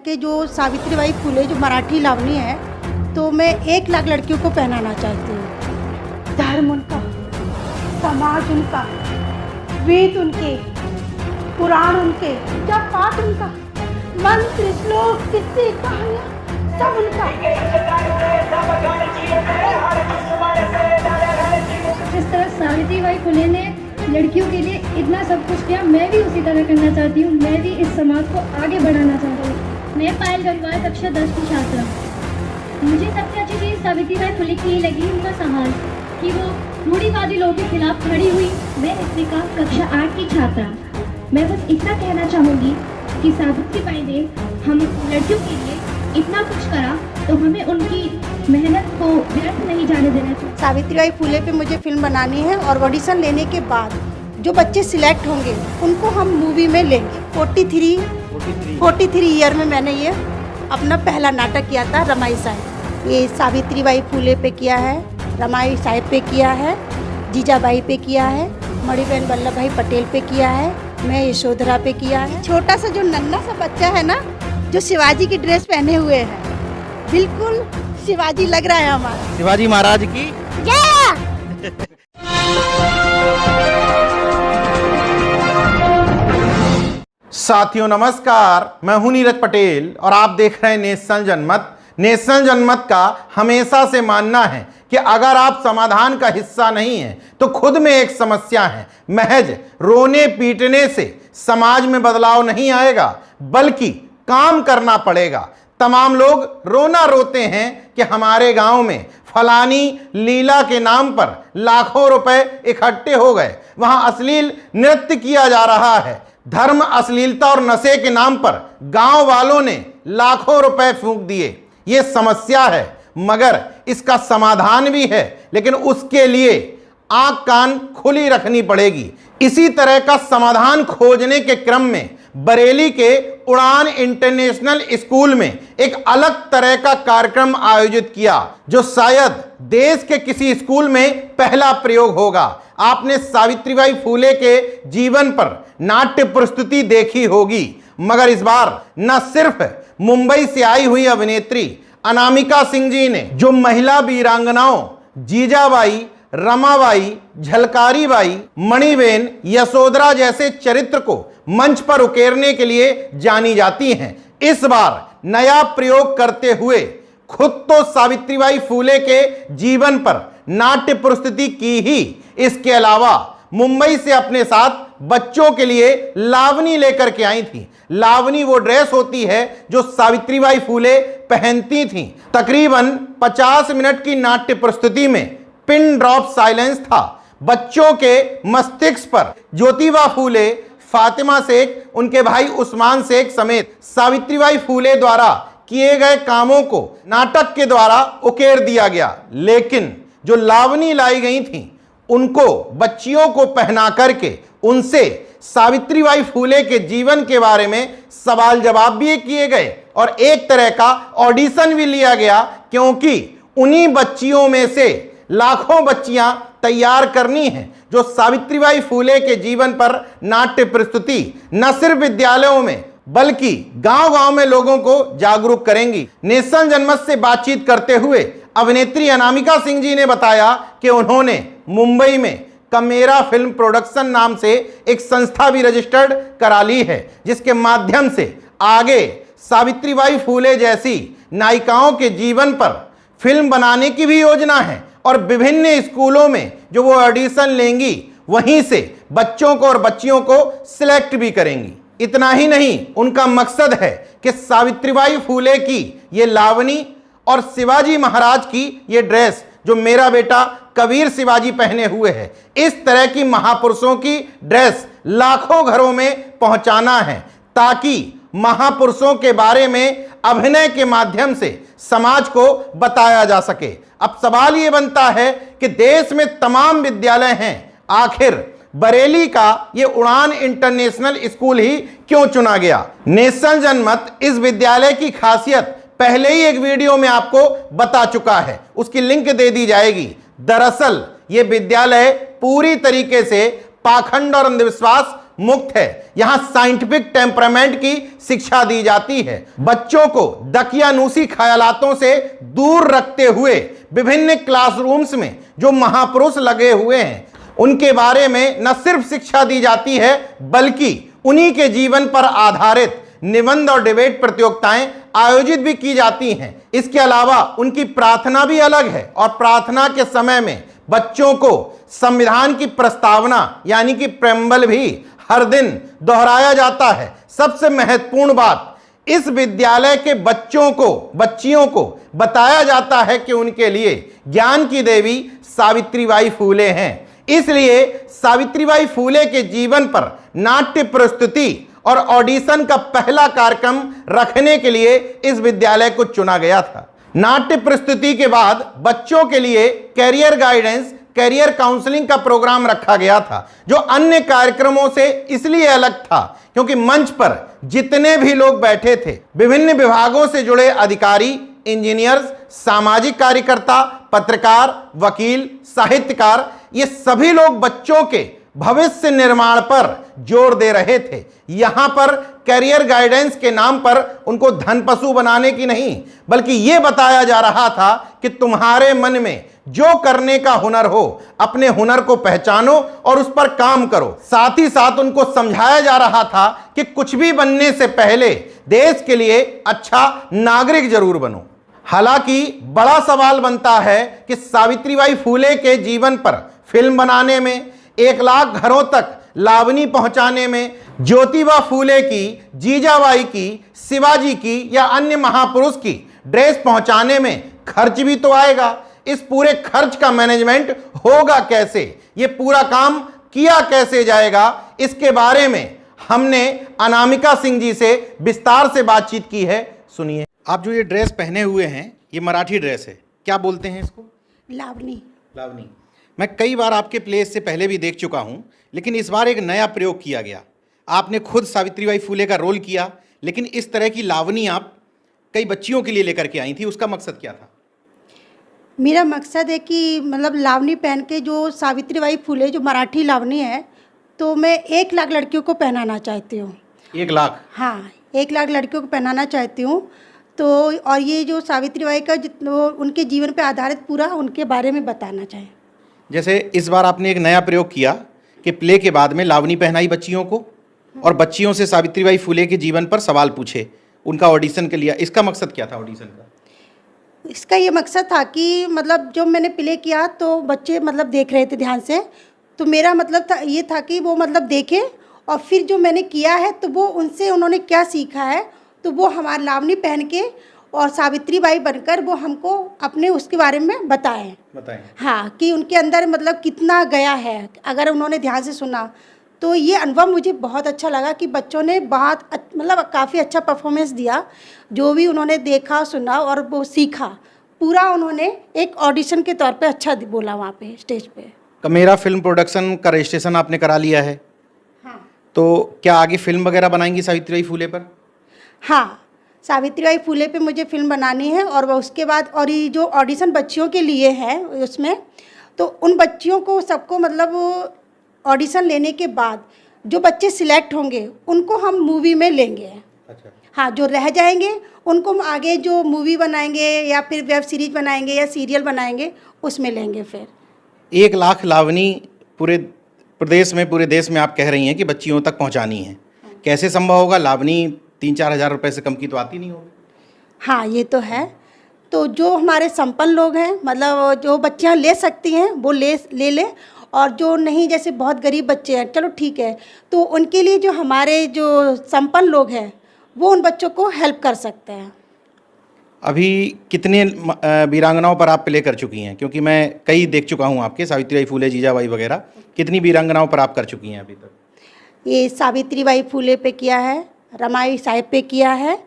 के जो सावित्रीबाई फुले जो मराठी लावनी है, तो मैं 1 लाख लड़कियों को पहनाना चाहती हूँ। धर्म उनका, समाज उनका, वेद उनके, पुराण उनके, पूजा पाठ उनका, मंत्र श्लोक किस्से कहानियाँ सब उनका। जिस तरह सावित्रीबाई फुले ने लड़कियों के लिए इतना सब कुछ किया, मैं भी उसी तरह करना चाहती हूँ। मैं भी इस समाज को आगे बढ़ाना चाहती हूँ। मैं पायल गंगवार कक्षा 10 की छात्रा। मुझे सबसे अच्छी चीज़ सावित्रीबाई फुले की लगी उनका साहस, कि वो रूढ़िवादी लोगों के खिलाफ खड़ी हुई। मैं स्मिका कक्षा 8 की छात्रा। मैं बस इतना कहना चाहूँगी कि सावित्रीबाई ने हम लड़कियों के लिए इतना कुछ करा, तो हमें उनकी मेहनत को व्यर्थ नहीं जाने देना चाहिए। सावित्रीबाई फुले पे मुझे फिल्म बनानी है और ऑडिशन लेने के बाद जो बच्चे सिलेक्ट होंगे उनको हम मूवी में लेंगे। 43 ईयर में मैंने ये अपना पहला नाटक किया था, रमाई साहिब। ये सावित्रीबाई फुले पे किया है, रमाई साहिब पे किया है, जीजाबाई पे किया है, मणिबेन वल्लभ भाई पटेल पे किया है, मैं यशोधरा पे किया है। छोटा सा जो नन्हा सा बच्चा है ना, जो शिवाजी की ड्रेस पहने हुए है, बिल्कुल शिवाजी लग रहा है हमारा। शिवाजी महाराज की जय। साथियों नमस्कार, मैं हूं नीरज पटेल और आप देख रहे हैं नेशनल जनमत। नेशनल जनमत का हमेशा से मानना है कि अगर आप समाधान का हिस्सा नहीं हैं तो खुद में एक समस्या है। महज रोने पीटने से समाज में बदलाव नहीं आएगा, बल्कि काम करना पड़ेगा। तमाम लोग रोना रोते हैं कि हमारे गांव में फलानी लीला के नाम पर लाखों रुपए इकट्ठे हो गए, वहां अश्लील नृत्य किया जा रहा है। धर्म, अश्लीलता और नशे के नाम पर गांव वालों ने लाखों रुपए फूंक दिए। ये समस्या है, मगर इसका समाधान भी है, लेकिन उसके लिए आंख कान खुली रखनी पड़ेगी। इसी तरह का समाधान खोजने के क्रम में बरेली के उड़ान इंटरनेशनल स्कूल में एक अलग तरह का कार्यक्रम आयोजित किया, जो शायद देश के किसी स्कूल में पहला प्रयोग होगा। आपने सावित्रीबाई फुले के जीवन पर नाट्य प्रस्तुति देखी होगी, मगर इस बार न सिर्फ मुंबई से आई हुई अभिनेत्री अनामिका सिंह जी ने, जो महिला वीरांगनाओं जीजाबाई, रमाबाई, झलकारी बाई, मणिबेन, यशोधरा जैसे चरित्र को मंच पर उकेरने के लिए जानी जाती हैं, इस बार नया प्रयोग करते हुए खुद तो सावित्रीबाई फुले के जीवन पर नाट्य प्रस्तुति की ही, इसके अलावा मुंबई से अपने साथ बच्चों के लिए लावनी लेकर के आई थी। लावनी वो ड्रेस होती है जो सावित्रीबाई फुले पहनती थीं। तकरीबन 50 मिनट की नाट्य प्रस्तुति में पिन ड्रॉप साइलेंस था। बच्चों के मस्तिष्क पर ज्योतिबा फुले, फातिमा शेख, उनके भाई उस्मान शेख समेत सावित्रीबाई फुले द्वारा किए गए कामों को नाटक के द्वारा उकेर दिया गया। लेकिन जो लावनी लाई गई थी, उनको बच्चियों को पहना करके उनसे सावित्रीबाई फुले के जीवन के बारे में सवाल जवाब भी किए गए और एक तरह का ऑडिशन भी लिया गया, क्योंकि उन्हीं बच्चियों में से लाखों बच्चियां तैयार करनी हैं जो सावित्रीबाई फुले के जीवन पर नाट्य प्रस्तुति न सिर्फ विद्यालयों में बल्कि गांव-गांव में लोगों को जागरूक करेंगी। नेशनल जनमत से बातचीत करते हुए अभिनेत्री अनामिका सिंह जी ने बताया कि उन्होंने मुंबई में कमेरा फिल्म प्रोडक्शन नाम से एक संस्था भी रजिस्टर्ड करा ली है, जिसके माध्यम से आगे सावित्रीबाई फुले जैसी नायिकाओं के जीवन पर फिल्म बनाने की भी योजना है और विभिन्न स्कूलों में जो वो ऑडिशन लेंगी, वहीं से बच्चों को और बच्चियों को सिलेक्ट भी करेंगी। इतना ही नहीं, उनका मकसद है कि सावित्रीबाई फुले की ये लावनी और शिवाजी महाराज की ये ड्रेस जो मेरा बेटा कबीर शिवाजी पहने हुए है, इस तरह की महापुरुषों की ड्रेस लाखों घरों में पहुंचाना है, ताकि महापुरुषों के बारे में अभिनय के माध्यम से समाज को बताया जा सके। अब सवाल ये बनता है कि देश में तमाम विद्यालय हैं, आखिर बरेली का ये उड़ान इंटरनेशनल स्कूल ही क्यों चुना गया? नेशनल जनमत इस विद्यालय की खासियत पहले ही एक वीडियो में आपको बता चुका है, उसकी लिंक दे दी जाएगी। दरअसल ये विद्यालय पूरी तरीके से पाखंड और अंधविश्वास मुक्त है। यहां साइंटिफिक टेम्परामेंट की शिक्षा दी जाती है। बच्चों को दकियानूसी ख्यालातों से दूर रखते हुए विभिन्न क्लासरूम्स में जो महापुरुष लगे हुए हैं उनके बारे में न सिर्फ शिक्षा दी जाती है बल्कि उन्हीं के जीवन पर आधारित निबंध और डिबेट प्रतियोगिताएं आयोजित भी की जाती हैं। इसके अलावा उनकी प्रार्थना भी अलग है और प्रार्थना के समय में बच्चों को संविधान की प्रस्तावना यानी कि प्रेम्बल भी हर दिन दोहराया जाता है। सबसे महत्वपूर्ण बात, इस विद्यालय के बच्चियों को बताया जाता है कि उनके लिए ज्ञान की देवी सावित्रीबाई फूले हैं। इसलिए सावित्रीबाई फूले के जीवन पर नाट्य प्रस्तुति और ऑडिशन का पहला कार्यक्रम रखने के लिए इस विद्यालय को चुना गया था। नाट्य प्रस्तुति के बाद बच्चों के लिए कैरियर गाइडेंस, कैरियर काउंसलिंग का प्रोग्राम रखा गया था, जो अन्य कार्यक्रमों से इसलिए अलग था क्योंकि मंच पर जितने भी लोग बैठे थे, विभिन्न विभागों से जुड़े अधिकारी, इंजीनियर्स, सामाजिक कार्यकर्ता, पत्रकार, वकील, साहित्यकार, ये सभी लोग बच्चों के भविष्य निर्माण पर जोर दे रहे थे। यहां पर कैरियर गाइडेंस के नाम पर उनको धन पशु बनाने की नहीं, बल्कि यह बताया जा रहा था कि तुम्हारे मन में जो करने का हुनर हो, अपने हुनर को पहचानो और उस पर काम करो। साथ ही साथ उनको समझाया जा रहा था कि कुछ भी बनने से पहले देश के लिए अच्छा नागरिक जरूर बनो। हालांकि बड़ा सवाल बनता है कि सावित्रीबाई फूले के जीवन पर फिल्म बनाने में, 1 लाख घरों तक लावनी पहुंचाने में, ज्योतिबा फूले की, जीजाबाई की, शिवाजी की या अन्य महापुरुष की ड्रेस पहुंचाने में खर्च भी तो आएगा। इस पूरे खर्च का मैनेजमेंट होगा कैसे, ये पूरा काम किया कैसे जाएगा, इसके बारे में हमने अनामिका सिंह जी से विस्तार से बातचीत की है। सुनिए। आप जो ये ड्रेस पहने हुए हैं, ये मराठी ड्रेस है, क्या बोलते हैं इसको? लावनी। लावनी। मैं कई बार आपके प्लेस से पहले भी देख चुका हूं, लेकिन इस बार एक नया प्रयोग किया गया। आपने खुद सावित्रीबाई फूले का रोल किया, लेकिन इस तरह की लावनी आप कई बच्चियों के लिए लेकर के आई थी, उसका मकसद क्या था? मेरा मकसद है कि मतलब लावनी पहन के, जो सावित्रीबाई फूले जो मराठी लावनी है, तो मैं 1 लाख लड़कियों को पहनाना चाहती हूँ। 1 लाख? हाँ, 1 लाख लड़कियों को पहनाना चाहती हूँ। तो और ये जो सावित्रीबाई का उनके जीवन पे आधारित पूरा उनके बारे में बताना चाहें। जैसे इस बार आपने एक नया प्रयोग किया कि प्ले के बाद में लावनी पहनाई बच्चियों को और बच्चियों से सावित्रीबाई फूले के जीवन पर सवाल पूछे, उनका ऑडिशन के लिया। इसका मकसद क्या था ऑडिशन का? इसका ये मकसद था कि मतलब जो मैंने प्ले किया तो बच्चे मतलब देख रहे थे ध्यान से, तो मेरा मतलब था ये था कि वो मतलब देखें और फिर जो मैंने किया है तो वो उनसे उन्होंने क्या सीखा है, तो वो हमारी लावनी पहन के और सावित्रीबाई बनकर वो हमको अपने उसके बारे में बताएं। हाँ, कि उनके अंदर मतलब कितना गया है, अगर उन्होंने ध्यान से सुना। तो ये अनुभव मुझे बहुत अच्छा लगा कि बच्चों ने बहुत मतलब काफ़ी अच्छा परफॉर्मेंस दिया। जो भी उन्होंने देखा, सुना और वो सीखा, पूरा उन्होंने एक ऑडिशन के तौर पे अच्छा बोला वहाँ पे स्टेज पे। मेरा फिल्म प्रोडक्शन का रजिस्ट्रेशन आपने करा लिया है? हाँ। तो क्या आगे फिल्म वगैरह बनाएंगी सावित्रीबाई फूले पर? हाँ, सावित्रीबाई फूले पे मुझे फिल्म बनानी है। और उसके बाद और ये जो ऑडिशन बच्चियों के लिए है उसमें, तो उन बच्चियों को सबको मतलब ऑडिशन लेने के बाद जो बच्चे सिलेक्ट होंगे उनको हम मूवी में लेंगे। अच्छा। हाँ, जो रह जाएंगे उनको हम आगे जो मूवी बनाएंगे या फिर वेब सीरीज बनाएंगे या सीरियल बनाएंगे उसमें लेंगे। फिर 1 लाख लावनी पूरे प्रदेश में, पूरे देश में आप कह रही हैं कि बच्चियों तक पहुंचानी है। कैसे संभव होगा? लावनी 3-4 हज़ार रुपए से कम की तो आती नहीं होगी। हाँ, ये तो है। तो जो हमारे संपन्न लोग हैं, मतलब जो बच्चियाँ ले सकती हैं वो ले ले, और जो नहीं, जैसे बहुत गरीब बच्चे हैं, चलो ठीक है, तो उनके लिए जो हमारे जो संपन्न लोग हैं वो उन बच्चों को हेल्प कर सकते हैं। अभी कितने वीरांगनाओं पर आप प्ले कर चुकी हैं? क्योंकि मैं कई देख चुका हूं आपके, सावित्रीबाई फूले, जीजाबाई वगैरह। कितनी वीरांगनाओं पर आप कर चुकी हैं अभी तक? ये सावित्रीबाई फूले पे किया है, रमाई साहेब पे किया है,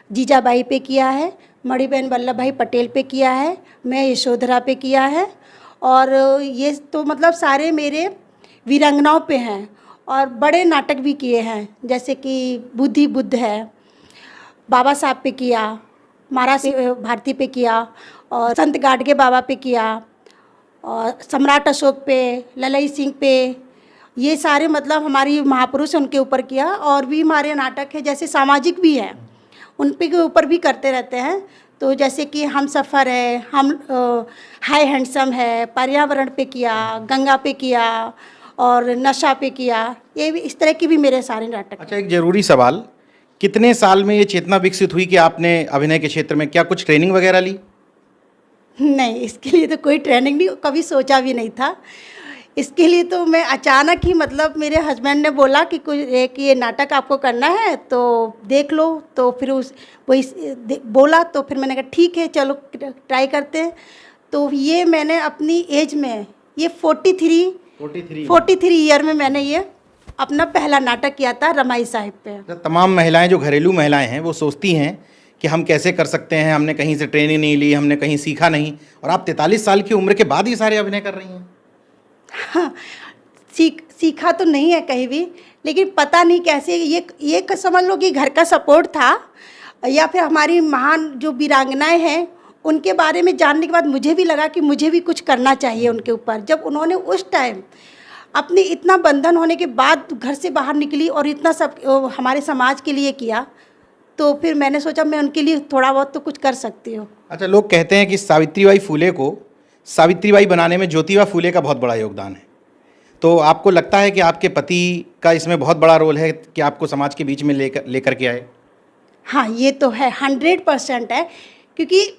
जीजाबाई पे किया है, मणिबेन वल्लभ भाई पटेल पे किया है, मैं यशोधरा पे किया है। और ये तो मतलब सारे मेरे वीरांगनाओं पे हैं। और बड़े नाटक भी किए हैं, जैसे कि बुद्धि बुद्ध है, बाबा साहब पे किया, महाराज भारती पे किया, और संत गाडगे बाबा पे किया, और सम्राट अशोक पे, ललई सिंह पे, ये सारे मतलब हमारी महापुरुष उनके ऊपर किया। और भी हमारे नाटक है जैसे सामाजिक भी है, उन पे के ऊपर भी करते रहते हैं। तो जैसे कि हम सफ़र है, हम हाई हैंडसम है, पर्यावरण पे किया, गंगा पे किया और नशा पे किया। ये भी इस तरह की भी मेरे सारे नाटक। अच्छा, एक ज़रूरी सवाल, कितने साल में ये चेतना विकसित हुई कि आपने अभिनय के क्षेत्र में क्या कुछ ट्रेनिंग वगैरह ली? नहीं, इसके लिए तो कोई ट्रेनिंग नहीं, कभी सोचा भी नहीं था। इसके लिए तो मैं अचानक ही मतलब मेरे हस्बैंड ने बोला कि कुछ एक ये नाटक आपको करना है तो देख लो। तो फिर बोला तो फिर मैंने कहा ठीक है चलो ट्राई करते हैं। तो ये मैंने अपनी एज में ये 43 ईयर में मैंने ये अपना पहला नाटक किया था रमाई साहिब पे। तमाम महिलाएं जो घरेलू महिलाएं हैं वो सोचती हैं कि हम कैसे कर सकते हैं, हमने कहीं से ट्रेनिंग नहीं ली, हमने कहीं सीखा नहीं, और आप 43 साल की उम्र के बाद ये सारे अभिनय कर रही हैं। हाँ, सीखा तो नहीं है कहीं भी, लेकिन पता नहीं कैसे ये समझ लो कि घर का सपोर्ट था, या फिर हमारी महान जो वीरांगनाएं हैं उनके बारे में जानने के बाद मुझे भी लगा कि मुझे भी कुछ करना चाहिए उनके ऊपर। जब उन्होंने उस टाइम अपने इतना बंधन होने के बाद घर से बाहर निकली और इतना सब हमारे समाज के लिए किया, तो फिर मैंने सोचा मैं उनके लिए थोड़ा बहुत तो कुछ कर सकती हूँ। अच्छा, लोग कहते हैं कि सावित्रीबाई फुले को सावित्रीबाई बनाने में ज्योतिबा फुले का बहुत बड़ा योगदान है, तो आपको लगता है कि आपके पति का इसमें बहुत बड़ा रोल है कि आपको समाज के बीच में लेकर के आए? हाँ, ये तो है, 100% है। क्योंकि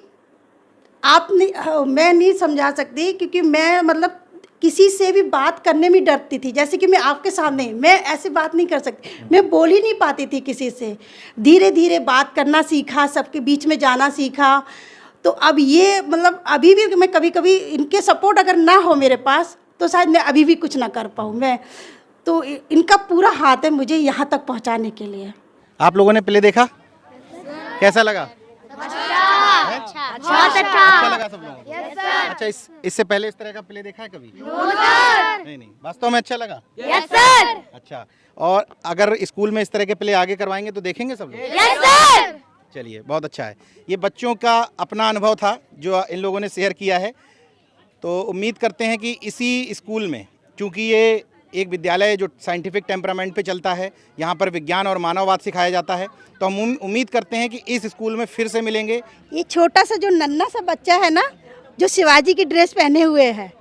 मैं नहीं समझा सकती, क्योंकि मैं मतलब किसी से भी बात करने में डरती थी। जैसे कि मैं आपके सामने मैं ऐसे बात नहीं कर सकती, मैं बोल ही नहीं पाती थी किसी से। धीरे धीरे बात करना सीखा, सबके बीच में जाना सीखा। तो अब ये मतलब अभी भी मैं कभी कभी इनके सपोर्ट अगर ना हो मेरे पास तो शायद मैं अभी भी कुछ ना कर पाऊँ। मैं तो इनका पूरा हाथ है मुझे यहाँ तक पहुँचाने के लिए। आप लोगों ने प्ले देखा? कैसा लगा? अच्छा लगा सब लोगों को? अच्छा, इससे पहले इस तरह का प्ले देखा है कभी? नहीं, वास्तव में अच्छा लगा? Yes sir. अच्छा, और अगर स्कूल में इस तरह के प्ले आगे करवाएंगे तो देखेंगे सब लोग? Yes sir. चलिए, बहुत अच्छा है। ये बच्चों का अपना अनुभव था जो इन लोगों ने शेयर किया है। तो उम्मीद करते हैं कि इसी स्कूल में, क्योंकि ये एक विद्यालय जो साइंटिफिक टेम्परामेंट पे चलता है, यहाँ पर विज्ञान और मानववाद सिखाया जाता है, तो हम उम्मीद करते हैं कि इस स्कूल में फिर से मिलेंगे। ये छोटा सा जो नन्हा सा बच्चा है ना, जो शिवाजी की ड्रेस पहने हुए है,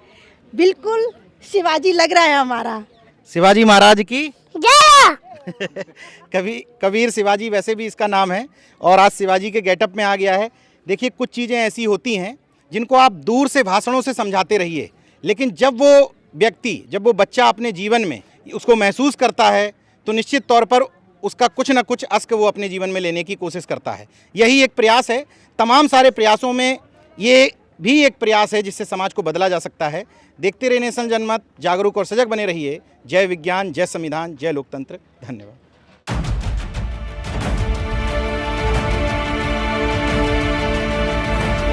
बिल्कुल शिवाजी लग रहा है हमारा। शिवाजी महाराज की जय। कबीर शिवाजी वैसे भी इसका नाम है, और आज शिवाजी के गेटअप में आ गया है। देखिए, कुछ चीज़ें ऐसी होती हैं जिनको आप दूर से भाषणों से समझाते रहिए, लेकिन जब वो व्यक्ति, जब वो बच्चा अपने जीवन में उसको महसूस करता है तो निश्चित तौर पर उसका कुछ ना कुछ अस्क वो अपने जीवन में लेने की कोशिश करता है। यही एक प्रयास है। तमाम सारे प्रयासों में ये भी एक प्रयास है जिससे समाज को बदला जा सकता है। देखते रहिए नेशनल जनमत, जागरूक और सजग बने रहिए। जय विज्ञान, जय संविधान, जय लोकतंत्र। धन्यवाद।